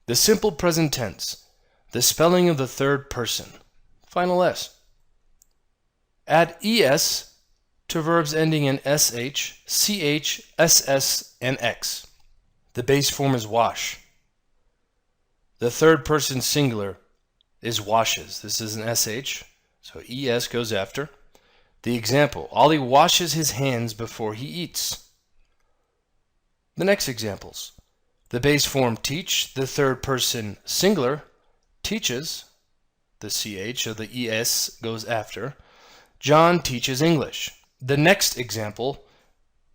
The simple present tense. The spelling of the third person. Final S. Add es to verbs ending in sh, ch, ss, and x. The base form is wash. The third person singular is washes. This is an sh, so es goes after. The example, Ollie washes his hands before he eats. The next examples. The base form teach, the third person singular, teaches, the ch or the es goes after. John teaches English. The next example,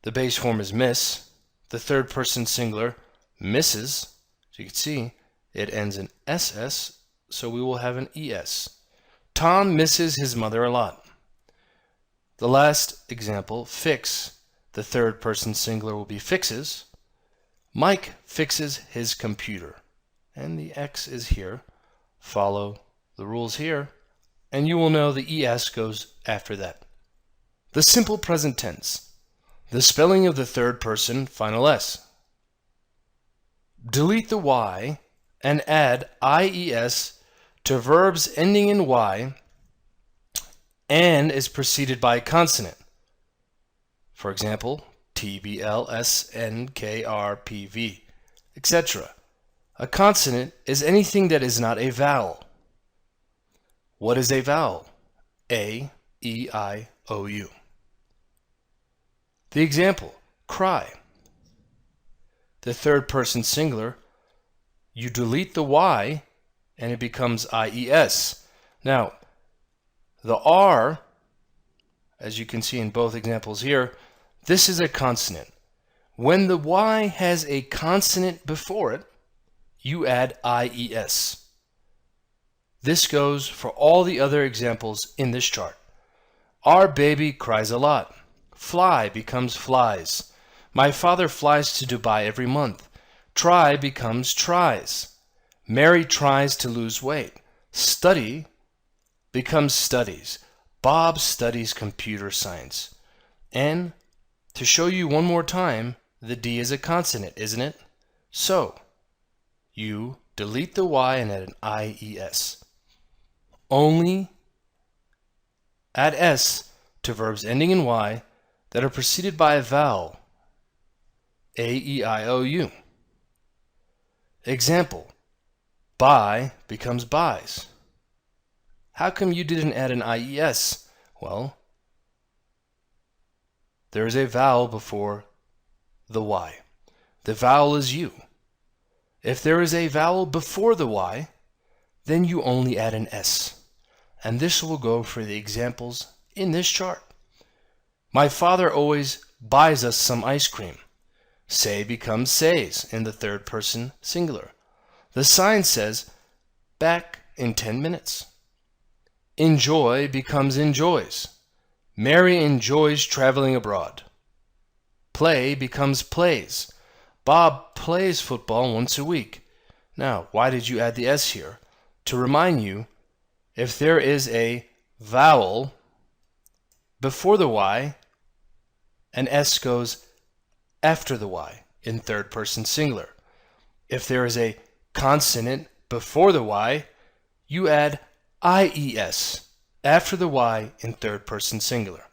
the base form is miss, the third person singular, misses. As you can see, it ends in ss, so we will have an es. Tom misses his mother a lot. The last example, fix, the third person singular will be fixes. Mike fixes his computer. And the X is here. Follow the rules here, and you will know the ES goes after that. The simple present tense. The spelling of the third person, final S. Delete the Y and add IES to verbs ending in Y and is preceded by a consonant. For example, TBL, SN, KR, PV, etc. A consonant is anything that is not a vowel. What is a vowel? A, E, I, O, U. The example, cry. The third person singular, you delete the Y and it becomes IES. Now, the R, as you can see in both examples here, this is a consonant. When the Y has a consonant before it, you add IES. This goes for all the other examples in this chart. Our baby cries a lot. Fly becomes flies. My father flies to Dubai every month. Try becomes tries. Mary tries to lose weight. Study becomes studies. Bob studies computer science. And to show you one more time, the D is a consonant, isn't it? So, you delete the Y and add an IES. Only add S to verbs ending in Y that are preceded by a vowel. A, E, I, O, U. Example, buy becomes buys. How come you didn't add an IES? Well, there is a vowel before the Y. The vowel is U. If there is a vowel before the Y, then you only add an S. And this will go for the examples in this chart. My father always buys us some ice cream. Say becomes says in the third person singular. The sign says, back in 10 minutes. Enjoy becomes enjoys. Mary enjoys traveling abroad. Play becomes plays. Bob plays football once a week. Now, why did you add the S here? To remind you, if there is a vowel before the Y, an S goes after the Y in third person singular. If there is a consonant before the Y, you add IES after the Y in third person singular.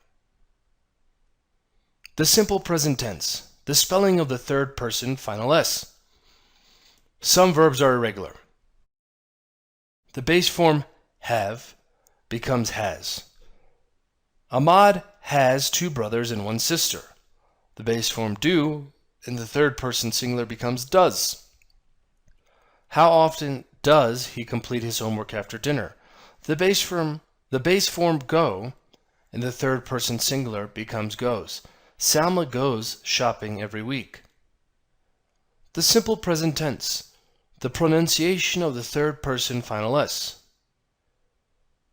The simple present tense. The spelling of the third person final S. Some verbs are irregular. The base form have becomes has. Ahmad has 2 brothers and 1 sister. The base form do in the third person singular becomes does. How often does he complete his homework after dinner? The base form go in the third person singular becomes goes. Salma goes shopping every week. The simple present tense. The pronunciation of the third person final S.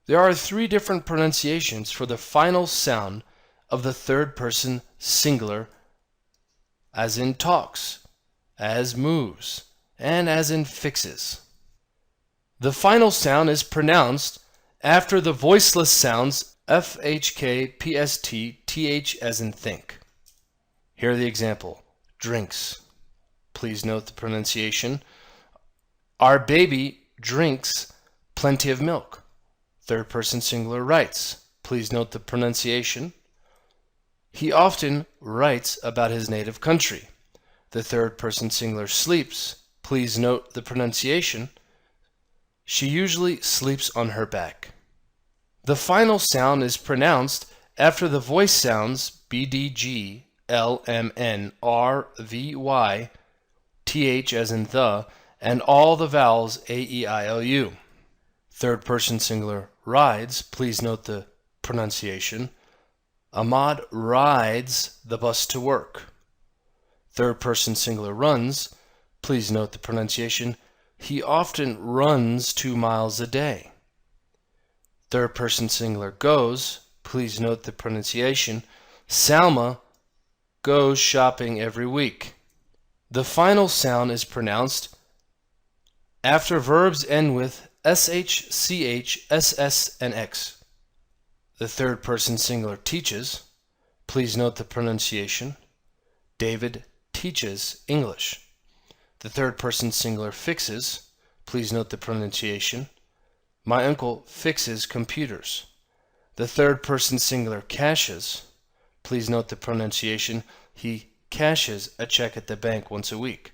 There are 3 different pronunciations for the final sound of the third person singular, as in talks, as moves, and as in fixes. The final sound is pronounced after the voiceless sounds FHK, PST, TH as in think. Here are the example. Drinks. Please note the pronunciation Our baby drinks plenty of milk. Third person singular writes. Please note the pronunciation. He often writes about his native country. The third person singular sleeps. Please note the pronunciation. She usually sleeps on her back. The final sound is pronounced after the voice sounds BDG, LMN, RVY, TH as in the, and all the vowels AEIOU. Third person singular rides. Please note the pronunciation. Ahmad rides the bus to work. Third person singular runs. Please note the pronunciation. He often runs 2 miles a day. Third person singular goes. Please note the pronunciation. Salma goes shopping every week. The final sound is pronounced after verbs end with SH, CH, SS, and X. The third person singular teaches. Please note the pronunciation. David teaches English. The third person singular fixes. Please note the pronunciation. My uncle fixes computers. The third person singular cashes. Please note the pronunciation. He cashes a check at the bank once a week.